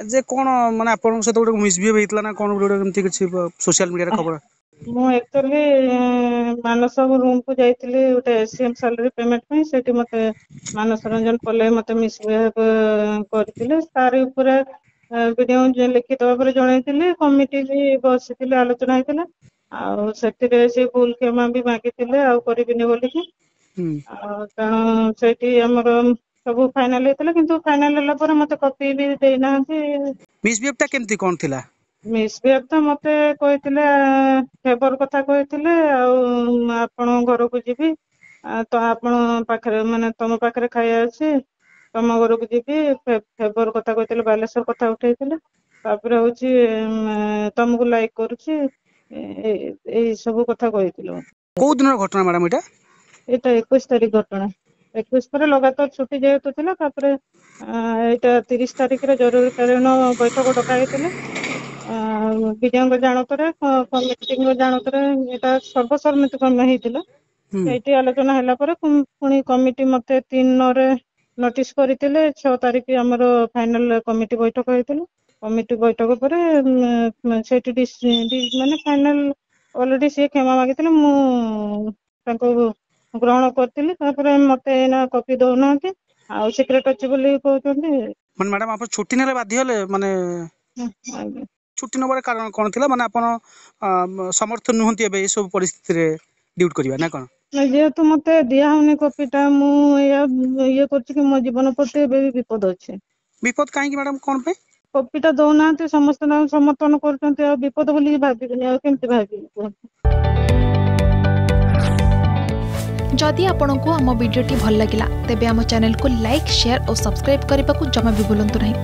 जे कौन माने आपन सहित गोटे मिसबिहेव हेतला ना कौन गोटे एमती किछि सोशल मीडिया रे खबर? ମୁଁ एक्चुअली ମାନସ रूम को ଯାଇଥିଲି ଗୋଟେ एसीएम सैलरी पेमेंट ପାଇଁ ସେଠି ମତେ ମାନସ ରଞ୍ଜନ ପଲେ ମତେ ମିସବିହେव କରିଥିଲେ ତାରି ଉପରେ ଭିडिଓ लिखित भाव में जणाइଥିଲି कमिटी भी बसिଥିଲେ आलोचना ହେଇଥିଲା ଆଉ ସେଥିରେ ସେ ଭୁଲ କ୍ଷମା ବି ମାଗିଥିଲେ ଆଉ କରିବିନି ବୋଲିକି ତେଣୁ ସେଇଠି ଆମର ସବୁ फाइनल ହେଇଥିଲା କିନ୍ତୁ फाइनल ହେଲା ପରେ ମତେ कॉपी भी ଦେଇନାହାନ୍ତି। मिसबिहेव टा केमती कोन थिला? मिसबिहेव ତ ମତେ କହିଥିଲେ ଫେଭର କଥା କହିଥିଲେ ଆଉ ଆପଣ ଘରକୁ ଯିବି ତ ଆପଣ ପାଖରେ ମାନେ ତମ ପାଖରେ ଖାଇବା ଅଛି ତମ ଘରକୁ ଯିବି ଫେଭର କଥା କହିଥିଲେ ବାଲେଶ୍ଵର କଥା ଉଠେଇଥିଲେ ତାପରେ ହଉଛି ତମକୁ ଲାଇକ୍ କରୁଛି ଏଇ ସବୁ କଥା କହିଥିଲେ। କୋଉ ଦିନର ଘଟଣା मैडम एटा? ଏଇଟା 21 ତାରିଖ ଘଟଣା 21 ପରେ ଲଗାତାର ଛୁଟି ଯେହେତୁ ଥିଲା ତାପରେ ଏଇଟା 30 ତାରିଖରେ ଜରୁରୀକାଳୀନ ବୈଠକ ଡକା ହେଇଥିଲା ବିଜୟଙ୍କ ଜାଣତରେ କମିଟିଙ୍କ ଜାଣତରେ ଏଇଟା ସର୍ବସମ୍ମତି କ୍ରମେ ହେଇଥିଲା ସେଇଠି ଆଲୋଚନା ହେଲା ପରେ ପୁଣି କମିଟି ମତେ 3 ନୋଟିସ୍ କରିଥିଲେ 6 ତାରିଖ ଆମର ଫାଇନାଲ କମିଟି ବୈଠକ ହେଇଥିଲା କମିଟି ବୈଠକ ପରେ ସେଇଠି ମାନେ ଫାଇନାଲ ଅଲରେଡି ସିଏ କ୍ଷମା ମାଗିଥିଲେ ମୁଁ ତାଙ୍କୁ ଗ୍ରହଣ କରିଥିଲି ତାପରେ ମତେ ଏଇନା କପି ଦଉନାହାନ୍ତି ଆଉ ସିକ୍ରେଟ ଅଛି ବୋଲି କହୁଛନ୍ତି। ମାନେ मैडम आप छुट्टी नेले बाध्य होले माने ଆଜ୍ଞା छुट्टी नबार कारण कोन थिला माने आपण समर्थन नुहंती एबे ए सब परिस्थिति रे ड्यूटी करबा ना कोन? जेहेतु मते दिया होनी कॉपीटा मु ये करछि कि मो जीवन प्रति एबे विपद अछि। विपद काहे कि मैडम कोन पे? कॉपीटा दउनाहांती समस्त समर्थन करछन्ती आ विपद बोली भाबिबिनी आ केमति भाबिबी? जदि आपंक आम भिडी भल लगा तेब आम चैनल को लाइक शेयर और सब्सक्राइब करने को जमा भी भूलु नहीं।